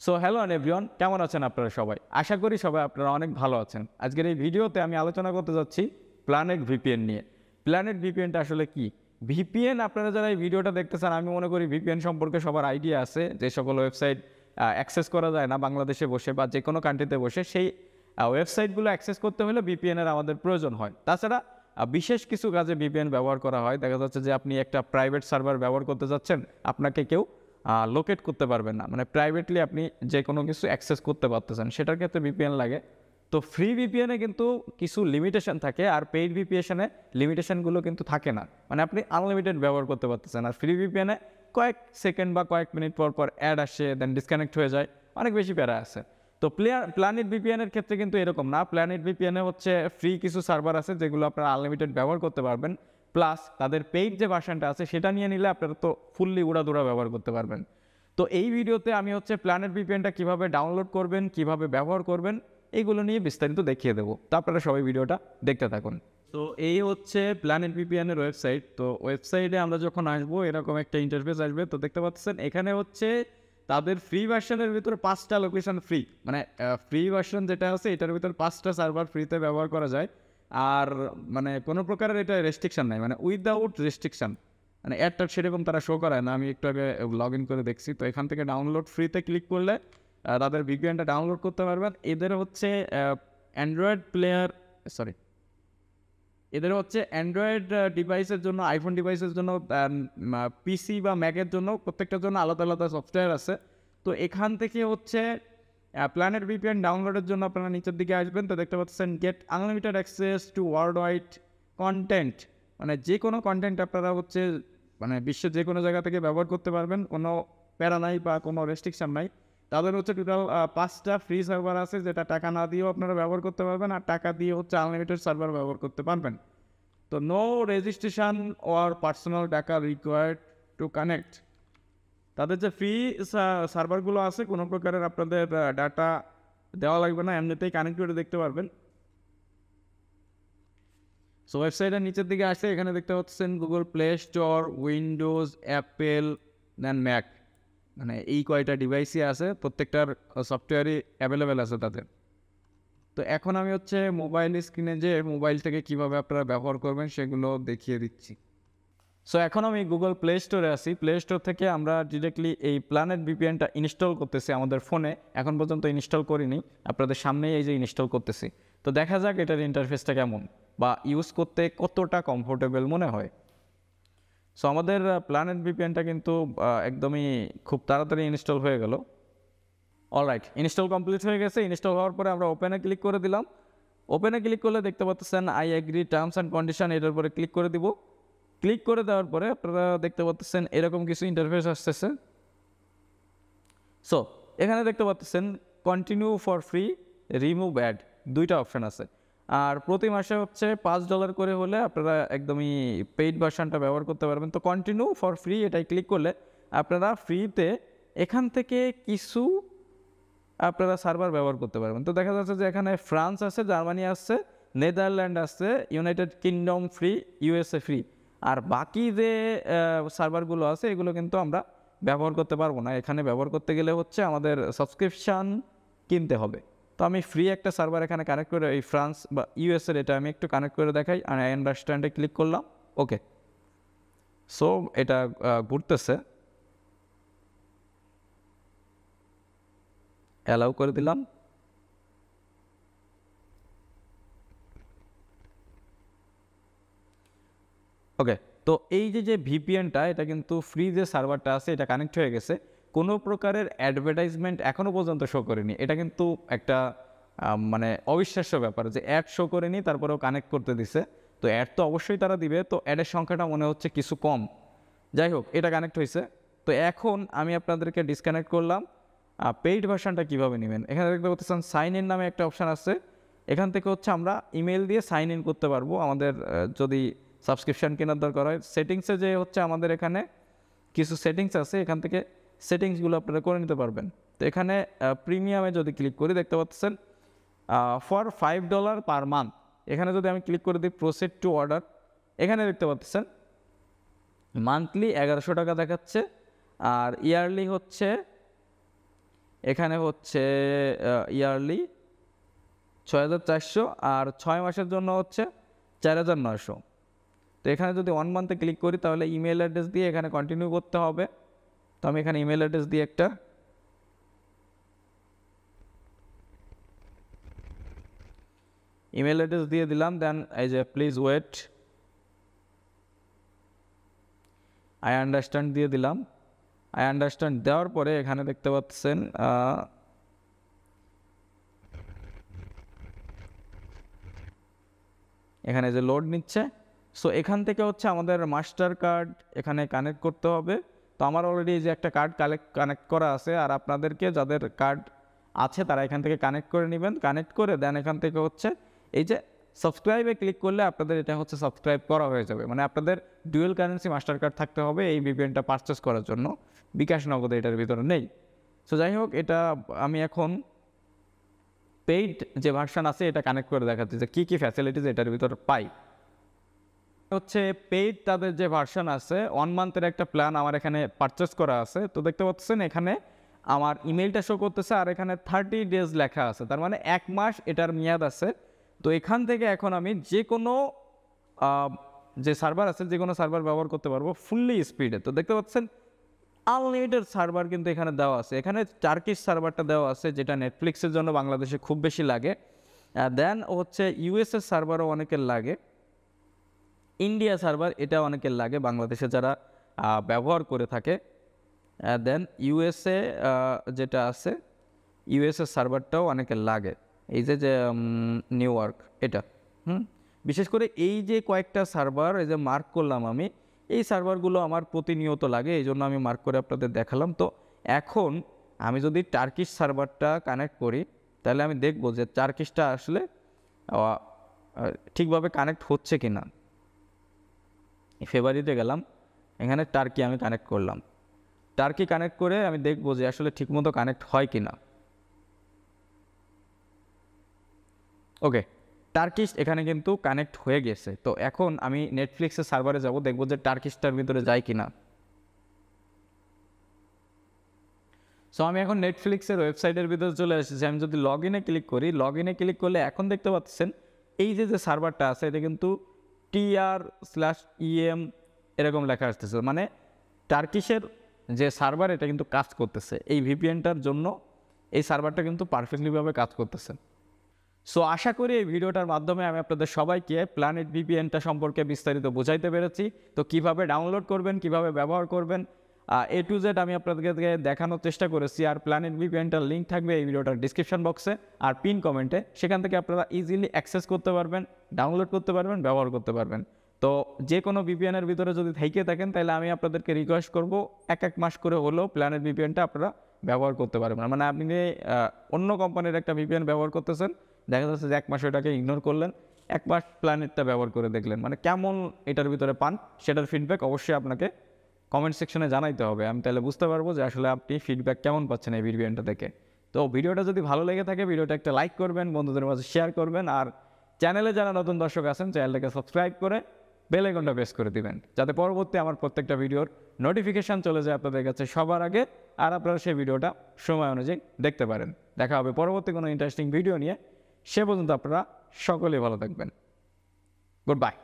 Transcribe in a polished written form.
So hello everyone, কেমন আছেন আপনারা সবাই? আশা করি সবাই আপনারা অনেক ভালো আছেন। আজকের এই ভিডিওতে আমি আলোচনা করতে যাচ্ছি প্ল্যানেট ভিপিএন নিয়ে। প্ল্যানেট ভিপিএনটা আসলে কি? ভিপিএন আপনারা যারা এই ভিডিওটা দেখতেছেন, আমি মনে করি ভিপিএন সম্পর্কে সবার আইডিয়া আছে। যে সকল ওয়েবসাইট অ্যাক্সেস করা যায় না বাংলাদেশে বসে বা যে কোনো কান্ট্রিতে বসে, সেই ওয়েবসাইটগুলো অ্যাক্সেস করতে হলে ভিপিএনের আমাদের প্রয়োজন হয়। তাছাড়া বিশেষ কিছু কাজে ভিপিএন ব্যবহার করা হয়। দেখা যাচ্ছে যে আপনি একটা প্রাইভেট সার্ভার ব্যবহার করতে যাচ্ছেন, আপনাকে কেউ লোকেট করতে পারবেন না, মানে প্রাইভেটলি আপনি যে কোনো কিছু অ্যাক্সেস করতে পারতেছেন, সেটার ক্ষেত্রে ভিপিএন লাগে। তো ফ্রি ভিপিএনে কিন্তু কিছু লিমিটেশন থাকে, আর পেইড ভিপিএনে লিমিটেশনগুলো কিন্তু থাকে না, মানে আপনি আনলিমিটেড ব্যবহার করতে পারতেছেন। আর ফ্রি ভিপিএনে কয়েক সেকেন্ড বা কয়েক মিনিট পর পর অ্যাড আসে, দেন ডিসকানেক্ট হয়ে যায়, অনেক বেশি প্যারা আছে। তো প্ল্যানেট ভিপিএনের ক্ষেত্রে কিন্তু এরকম না। প্ল্যানেট ভিপিএনে হচ্ছে ফ্রি কিছু সার্ভার আছে যেগুলো আপনারা আনলিমিটেড ব্যবহার করতে পারবেন, প্লাস তাদের পেইড যে ভার্সনটা আছে সেটা নিয়ে নিলে আপনারা তো ফুললি উড়াদুরা ব্যবহার করতে পারবেন। তো এই ভিডিওতে আমি হচ্ছে প্ল্যানেট ভিপিএনটা কীভাবে ডাউনলোড করবেন, কিভাবে ব্যবহার করবেন, এইগুলো নিয়ে বিস্তারিত দেখিয়ে দেবো। তো আপনারা সবাই ভিডিওটা দেখতে থাকুন। তো এই হচ্ছে প্ল্যানেট ভিপিএনের ওয়েবসাইট। তো ওয়েবসাইটে আমরা যখন আসবো এরকম একটা ইন্টারফেস আসবে। তো দেখতে পাচ্ছেন এখানে হচ্ছে তাদের ফ্রি ভার্সনের ভিতরে 5টা লোকেশন ফ্রি, মানে ফ্রি ভার্সন যেটা আছে এটার ভিতরে 5টা সার্ভার ফ্রিতে ব্যবহার করা যায়। আর মানে কোনো প্রকারের এটা রেস্ট্রিকশান নাই, মানে উইদাউট রেস্ট্রিকশান, মানে অ্যাডটা সেরকম তারা শো করায় না। আমি একটু আগে লগ ইন করে দেখছি। তো এখান থেকে ডাউনলোড ফ্রিতে ক্লিক করলে তাদের ভিপিএনটা ডাউনলোড করতে পারবেন। এদের হচ্ছে অ্যান্ড্রয়েড ডিভাইসের জন্য, আইফোন ডিভাইসের জন্য, পিসি বা ম্যাকের জন্য প্রত্যেকটার জন্য আলাদা আলাদা সফটওয়্যার আছে। তো এখান থেকে হচ্ছে প্ল্যানেট ভিপিএন ডাউনলোডের জন্য আপনারা নিচের দিকে আসবেন। তো দেখতে পাচ্ছেন get unlimited access to world wide content, মানে যে কোনো কন্টেন্ট আপনারা হচ্ছে মানে বিশ্বের যে কোনো জায়গা থেকে ব্যবহার করতে পারবেন, কোনো প্যারা নাই বা কোনো রেস্ট্রিকশান নাই। তাদের হচ্ছে টোটাল 5টা ফ্রি সার্ভার আছে, যেটা টাকা না দিয়েও আপনারা ব্যবহার করতে পারবেন, আর টাকা দিয়ে হচ্ছে আনলিমিটেড সার্ভার ব্যবহার করতে পারবেন। তো no registration or personal data required to connect. তাদের যে ফ্রি সার্ভারগুলো আছে কোনো প্রকারের আপনাদের ডাটা দেওয়া লাগবে না, এমনিতেই কানেক্ট করে দেখতে পারবেন। সো ওয়েবসাইটের নিচের দিকে আসলে এখানে দেখতে পাচ্ছেন Google Play Store, Windows, Apple, then Mac, মানে এই কয়টা ডিভাইসই আছে, প্রত্যেকটার সফটওয়্যারই অ্যাভেলেবেল আছে তাদের। তো এখন আমি হচ্ছে মোবাইল স্ক্রিনে যে মোবাইল থেকে কীভাবে আপনারা ব্যবহার করবেন সেগুলো দেখিয়ে দিচ্ছি। সো এখন আমি গুগল প্লে স্টোরে আছি। প্লে স্টোর থেকে আমরা ডিরেক্টলি এই প্ল্যানেট ভিপিএনটা ইনস্টল করতেছি আমাদের ফোনে। এখন পর্যন্ত ইনস্টল করিনি, আপনাদের সামনেই এই যে ইনস্টল করতেছি। তো দেখা যাক এটার ইন্টারফেসটা কেমন বা ইউজ করতে কতটা কমফোর্টেবল মনে হয়। সো আমাদের প্ল্যানেট ভিপিএনটা কিন্তু একদমই খুব তাড়াতাড়ি ইনস্টল হয়ে গেল। অলরাইট, ইনস্টল কমপ্লিট হয়ে গেছে। ইনস্টল হওয়ার পরে আমরা ওপেনে ক্লিক করে দিলাম। ওপেনে ক্লিক করলে দেখতে পাচ্ছেন I agree terms and condition, এটার উপরে ক্লিক করে দিব। ক্লিক করে দেওয়ার পরে আপনারা দেখতে পাচ্ছেন এরকম কিছু ইন্টারফেস আসতেছে। সো এখানে দেখতে পাচ্ছেন continue for free, remove ad, দুইটা অপশান আছে। আর প্রতি মাসে হচ্ছে $5 করে হলে আপনারা একদমই পেইড ভার্সনটা ব্যবহার করতে পারবেন। তো কন্টিনিউ ফর ফ্রি এটাই ক্লিক করলে আপনারা ফ্রিতে এখান থেকে কিছু আপনারা সার্ভার ব্যবহার করতে পারবেন। তো দেখা যাচ্ছে যে এখানে ফ্রান্স আছে, জার্মানি আছে, নেদারল্যান্ড আছে, United Kingdom free, USA free. আর বাকি যে সার্ভারগুলো আছে এগুলো কিন্তু আমরা ব্যবহার করতে পারবো না। এখানে ব্যবহার করতে গেলে হচ্ছে আমাদের সাবস্ক্রিপশান কিনতে হবে। তো আমি ফ্রি একটা সার্ভার এখানে কানেক্ট করে, এই ফ্রান্স বা ইউএসএর এটা আমি একটু কানেক্ট করে দেখাই। আর আন্ডারস্ট্যান্ডে ক্লিক করলাম, ওকে। সো এটা ঘুরতেছে, অ্যালাউ করে দিলাম। ওকে, তো এই যে ভিপিএনটা, এটা কিন্তু ফ্রি যে সার্ভারটা আছে এটা কানেক্ট হয়ে গেছে। কোনো প্রকারের অ্যাডভার্টাইজমেন্ট এখনও পর্যন্ত শো করেনি। এটা কিন্তু একটা মানে অবিশ্বাস্য ব্যাপার যে অ্যাড শো করেনি, তারপরেও কানেক্ট করতে দিছে। তো অ্যাড তো অবশ্যই তারা দিবে, তো অ্যাডের সংখ্যাটা মনে হচ্ছে কিছু কম। যাই হোক, এটা কানেক্ট হয়েছে। তো এখন আমি আপনাদেরকে ডিসকানেক্ট করলাম। পেইড ভার্সনটা কীভাবে নেবেন, এখানে দেখতে পাচ্ছেন সাইন ইন নামে একটা অপশান আছে। এখান থেকে হচ্ছে আমরা ইমেল দিয়ে সাইন ইন করতে পারবো আমাদের যদি সাবস্ক্রিপশান কেনার দরকার হয়। সেটিংসে যে হচ্ছে আমাদের এখানে কিছু সেটিংস আছে, এখান থেকে সেটিংসগুলো আপনারা করে নিতে পারবেন। তো এখানে প্রিমিয়ামে যদি ক্লিক করি দেখতে পাচ্ছেন ফর $5 পার মান্থ, এখানে যদি আমি ক্লিক করে দিই প্রসিড টু অর্ডার, এখানে দেখতে পাচ্ছেন মান্থলি 1100 টাকা দেখাচ্ছে, আর ইয়ারলি হচ্ছে এখানে হচ্ছে ইয়ারলি 6400 আর 6 মাসের জন্য হচ্ছে 4900। তো এখানে যদি 1 মান্থে ক্লিক করি তাহলে ইমেল অ্যাড্রেস দিয়ে এখানে কন্টিনিউ করতে হবে। তো আমি এখানে ইমেল অ্যাড্রেস দিয়ে একটা ইমেল অ্যাড্রেস দিয়ে দিলাম। দেন এই যে প্লিজ ওয়েট, আই আন্ডারস্ট্যান্ড দিয়ে দিলাম। আই আন্ডারস্ট্যান্ড দেওয়ার পরে এখানে দেখতে পাচ্ছেন এখানে যে লোড নিচ্ছে। সো এখান থেকে হচ্ছে আমাদের মাস্টার কার্ড এখানে কানেক্ট করতে হবে। তো আমার অলরেডি যে একটা কার্ড কানেক্ট করা আছে, আর আপনাদেরকে যাদের কার্ড আছে তারা এখান থেকে কানেক্ট করে নেবেন। কানেক্ট করে দেন এখান থেকে হচ্ছে এই যে সাবস্ক্রাইবে ক্লিক করলে আপনাদের এটা হচ্ছে সাবস্ক্রাইব করা হয়ে যাবে। মানে আপনাদের ডুয়েল কারেন্সি মাস্টার কার্ড থাকতে হবে এই ভিপিএনটা পারচেস করার জন্য। বিকাশ নগদে এটার ভিতরে নেই। সো যাই হোক, এটা আমি এখন পেইড যে ভার্সন আছে এটা কানেক্ট করে দেখাচ্ছি যে কী ফ্যাসিলিটিস এটার ভিতরে পাই। হচ্ছে পেইড তাদের যে ভার্সন আছে 1 মান্থের একটা প্ল্যান আমার এখানে পারচেস করা আছে। তো দেখতে পাচ্ছেন এখানে আমার ইমেলটা শো করতেছে আর এখানে 30 ডেজ লেখা আছে, তার মানে 1 মাস এটার মেয়াদ আছে। তো এখান থেকে এখন আমি যে কোনো যে সার্ভার আছে যে কোনো সার্ভার ব্যবহার করতে পারবো ফুললি স্পিডে। তো দেখতে পাচ্ছেন আনলিমিটেড সার্ভার কিন্তু এখানে দেওয়া আছে। এখানে টার্কিশ সার্ভারটা দেওয়া আছে যেটা নেটফ্লিক্সের জন্য বাংলাদেশে খুব বেশি লাগে। দেন হচ্ছে ইউএসএর সার্ভারও অনেকের লাগে, ইন্ডিয়া সার্ভার এটা অনেকের লাগে বাংলাদেশে যারা ব্যবহার করে থাকে। দেন ইউএসএ যেটা আছে ইউএসএ সার্ভারটাও অনেকের লাগে, এই যে নিউ ইয়র্ক এটা। বিশেষ করে এই যে কয়েকটা সার্ভার এই যে মার্ক করলাম আমি, এই সার্ভারগুলো আমার প্রতিনিয়ত লাগে, এই জন্য আমি মার্ক করে আপনাদের দেখালাম। তো এখন আমি যদি টার্কিশ সার্ভারটা কানেক্ট করি তাহলে আমি দেখব যে টার্কিশটা আসলে ঠিকভাবে কানেক্ট হচ্ছে কি না। ফেব্রুয়ারিতে গেলাম, এখানে টার্কি আমি কানেক্ট করলাম। টার্কি কানেক্ট করে আমি দেখব যে আসলে ঠিকমতো কানেক্ট হয় কি না। ওকে, টার্কিশ এখানে কিন্তু কানেক্ট হয়ে গেছে। তো এখন আমি নেটফ্লিক্সের সার্ভারে যাব, দেখব যে টার্কিশটার ভিতরে যায় কিনা। সো আমি এখন নেটফ্লিক্সের ওয়েবসাইটের ভিতরে চলে এসেছি। আমি যদি লগ ইনে ক্লিক করি, লগ ইনে ক্লিক করলে এখন দেখতে পাচ্ছেন এই যে সার্ভারটা আছে এটা কিন্তু TR/EM এরকম লেখা আসতেছে, মানে টার্কিশের যে সার্ভার এটা কিন্তু কাজ করতেছে। এই ভিপিএনটার জন্য এই সার্ভারটা কিন্তু পারফেক্টলিভাবে কাজ করতেছে। সো আশা করি এই ভিডিওটার মাধ্যমে আমি আপনাদের সবাইকে প্ল্যানেট ভিপিএনটা সম্পর্কে বিস্তারিত বোঝাইতে পেরেছি। তো কিভাবে ডাউনলোড করবেন, কিভাবে ব্যবহার করবেন, A to Z আমি আপনাদেরকে দেখানোর চেষ্টা করেছি। আর প্ল্যানেট ভিপিএনটার লিঙ্ক থাকবে এই ভিডিওটার ডিসক্রিপশন বক্সে আর পিন কমেন্টে, সেখান থেকে আপনারা ইজিলি অ্যাক্সেস করতে পারবেন, ডাউনলোড করতে পারবেন, ব্যবহার করতে পারবেন। তো যে কোনো ভিপিএনের ভিতরে যদি থেকে থাকেন তাহলে আমি আপনাদেরকে রিকোয়েস্ট করব 1 মাস করে হলেও প্ল্যানেট ভিপিএনটা আপনারা ব্যবহার করতে পারবেন। মানে আপনি অন্য কোম্পানির একটা ভিপিএন ব্যবহার করতেছেন, দেখা যাচ্ছে যে 1 মাস ওটাকে ইগনোর করলেন, 1 মাস প্ল্যানেটটা ব্যবহার করে দেখলেন, মানে কেমন এটার ভিতরে পান সেটার ফিডব্যাক অবশ্যই আপনাকে কমেন্ট সেকশনে জানাইতে হবে। আমি তাহলে বুঝতে পারবো যে আসলে আপনি ফিডব্যাক কেমন পাচ্ছেন এই ভিপিএনটা থেকে। তো ভিডিওটা যদি ভালো লেগে থাকে ভিডিওটা একটা লাইক করবেন, বন্ধুদের মাঝে শেয়ার করবেন, আর চ্যানেলে যারা নতুন দর্শক আছেন চ্যানেলটাকে সাবস্ক্রাইব করে বেল আইকনটা প্রেস করে দিবেন, যাতে পরবর্তী আমার প্রত্যেকটা ভিডিওর নোটিফিকেশান চলে যায় আপনাদের কাছে সবার আগে, আর আপনারা সেই ভিডিওটা সময় অনুযায়ী দেখতে পারেন। দেখা হবে পরবর্তী কোনো ইন্টারেস্টিং ভিডিও নিয়ে। সে পর্যন্ত আপনারা সকলেই ভালো থাকবেন। Good bye.